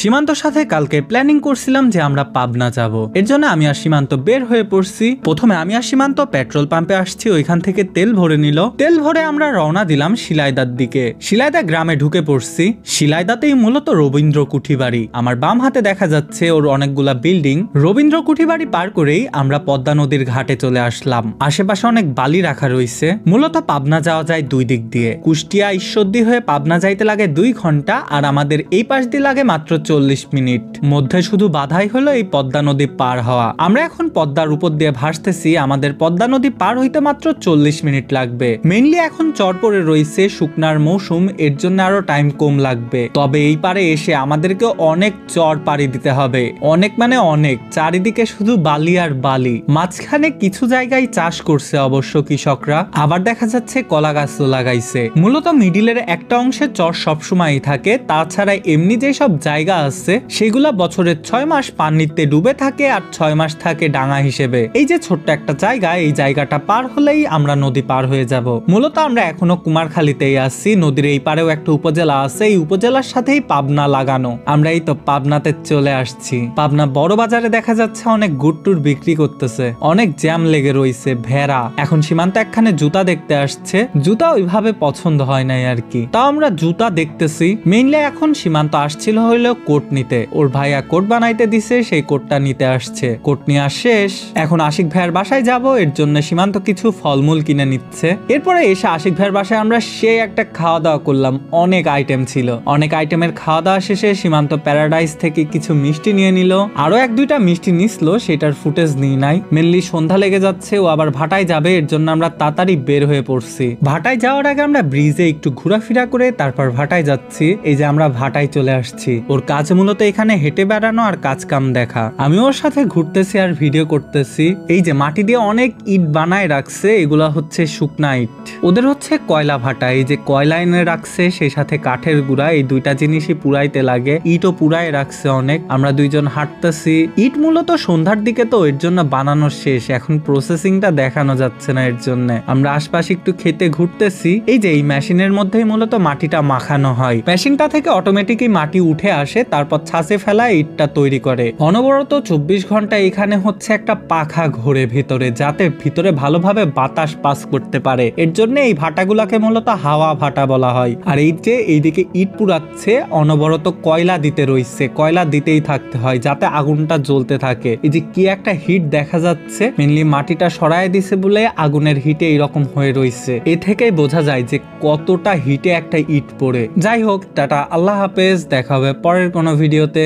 সীমান্তর সাথে কালকে প্ল্যানিং করছিলাম যে আমরা পাবনা যাব। এর জন্য আমি আর সীমান্ত বের হয়ে পড়ছি। প্রথমে আমি আর সীমান্ত পেট্রোল পাম্পে আসছি, ওইখান থেকে তেল ভরে নিল। তেল ভরে আমরা রওনা দিলাম শিলাইদার দিকে। শিলাইদা গ্রামে ঢুকে পড়ছি। শিলাইদাতেই মূলত রবীন্দ্র কুঠিবাড়ি। আমার বাম হাতে দেখা যাচ্ছে ওর অনেকগুলা বিল্ডিং। রবীন্দ্র কুঠিবাড়ি পার করেই আমরা পদ্মা নদীর ঘাটে চলে আসলাম। আশেপাশে অনেক বালি রাখা রয়েছে। মূলত পাবনা যাওয়া যায় দুই দিক দিয়ে। কুষ্টিয়া ঈশ্বরদী হয়ে পাবনা যাইতে লাগে 2 ঘন্টা, আর আমাদের এই পাশ দিয়ে লাগে মাত্র 40 মিনিট। মধ্যে শুধু বাধাই হলো এই পদ্মা নদী পার হওয়া। আমরা এখন পদ্মার উপর দিয়ে ভাসতেছি। আমাদের পদ্মা নদী পার হইতে মাত্র 40 মিনিট লাগবে। মেইনলি এখন চর পড়ে রয়েছে, শুকনার মৌসুম, এর জন্য আরো টাইম কম লাগবে। তবে এই পারে এসে আমাদেরকে অনেক চর পাড়ি দিতে হবে। অনেক মানে অনেক। চারিদিকে শুধু বালি আর বালি। মাঝখানে কিছু জায়গায় চাষ করছে অবশ্য কৃষকরা, আবার দেখা যাচ্ছে কলা গাছও লাগাইছে। মূলত মিডিলের একটা অংশে চর সবসময়ই থাকে। তাছাড়া এমনি যেসব জায়গা আছে সেগুলা বছরের 6 মাস পানিতে ডুবে থাকে আর 6 মাস থাকে ডাঙা হিসেবে। এই যে ছোট্ট একটা জায়গা, এই জায়গাটা পার হলেই আমরা নদী পার হয়ে যাব। মূলত আমরা এখনো কুমারখালীতেই আছি। নদীর এই পারেও একটা উপজেলা আছে, এই উপজেলার সাথেই পাবনা লাগানো। আমরা এই তো পাবনাতে চলে আসছি। পাবনা বড় বাজারে দেখা যাচ্ছে অনেক গুড়টুর বিক্রি করতেছে, অনেক জ্যাম লেগে রয়েছে, ভেড়া। এখন সীমান্ত একখানে জুতা দেখতে আসছে। জুতা ওইভাবে পছন্দ হয় নাই আর কি, তাও আমরা জুতা দেখতেছি। মেইনলি এখন সীমান্ত আসছিল হইলো কোট নিতে। ওর ভাইয়া কোট বানাইতে দিছে, সেই কোটটা নিতে আসছে। কোট নিয়ে শেষ, এখন আশিক ভাইয়ের বাসায় যাব। এর জন্য সীমান্ত কিছু ফলমূল কিনে নিচ্ছে। এরপরে এসে আশিক ভাইয়ের বাসায় আমরা সেই একটা খাওয়া দাওয়া করলাম। অনেক আইটেম ছিল। অনেক আইটেমের খাওয়া দাওয়া শেষে সীমান্ত প্যারাডাইস থেকে কিছু মিষ্টি নিয়ে নিল। আরো 1-2টা মিষ্টি নিছিল, সেটার ফুটেজ নিই নাই। মেনলি সন্ধ্যা লেগে যাচ্ছে, ও আবার ভাটায় যাবে। এর জন্য আমরা তাড়াতাড়ি বের হয়ে পড়ছি। ভাটায় যাওয়ার আগে আমরা ব্রিজে একটু ঘোরাফেরা করে তারপর ভাটায় যাচ্ছি। এই যে আমরা ভাটায় চলে আসছি। ওর কাজ মূলত এখানে হেঁটে বেড়ানো আর কাজ কাম দেখা। আমি ওর সাথে ঘুরতেছি আর ভিডিও করতেছি। এই যে মাটি দিয়ে অনেক ইট বানায় রাখছে, এগুলা হচ্ছে শুকনা ইট। ওদের হচ্ছে কয়লা ভাটা। এই যে কয়লা এনে রাখছে, সেই সাথে কাঠের গুঁড়া, এই 2টা জিনিসই পুরাইতে লাগে। ইটও পুরাই রাখছে অনেক। আমরা 2জন হাঁটতেছি। ইট মূলত সন্ধ্যার দিকে তো, এর জন্য বানানো শেষ। এখন প্রসেসিংটা দেখানো যাচ্ছে না, এর জন্য আমরা আশপাশে একটু খেতে ঘুরতেছি। এই যে এই মেশিনের মধ্যেই মূলত মাটিটা মাখানো হয়। মেশিনটা থেকে অটোমেটিকই মাটি উঠে আসে, তারপর ছাঁচে ফেলা ইটটা তৈরি করে। অনবরত 24 ঘন্টা এখানে হচ্ছে একটা পাখা ঘোরে ভিতরে, যাতে ভিতরে ভালোভাবে বাতাস পাস করতে পারে। এর জন্য এই ভাটাগুলাকে মূলত হাওয়া ভাটা বলা হয়। আর এই যে এইদিকে ইট পুরাচ্ছে, অনবরত কয়লা দিতে রয়েছে। কয়লা দিতেই থাকতে হয় যাতে আগুনটা জ্বলতে থাকে। এই যে কি একটা হিট দেখা যাচ্ছে, মেনলি মাটিটা সরায় দিছে বলে আগুনের হিটে এইরকম হয়ে রয়েছে। এ থেকেই বোঝা যায় যে কতটা হিটে একটা ইট পড়ে। যাই হোক, টাটা, আল্লাহ হাফেজ, দেখা হবে পরের কোনো ভিডিওতে।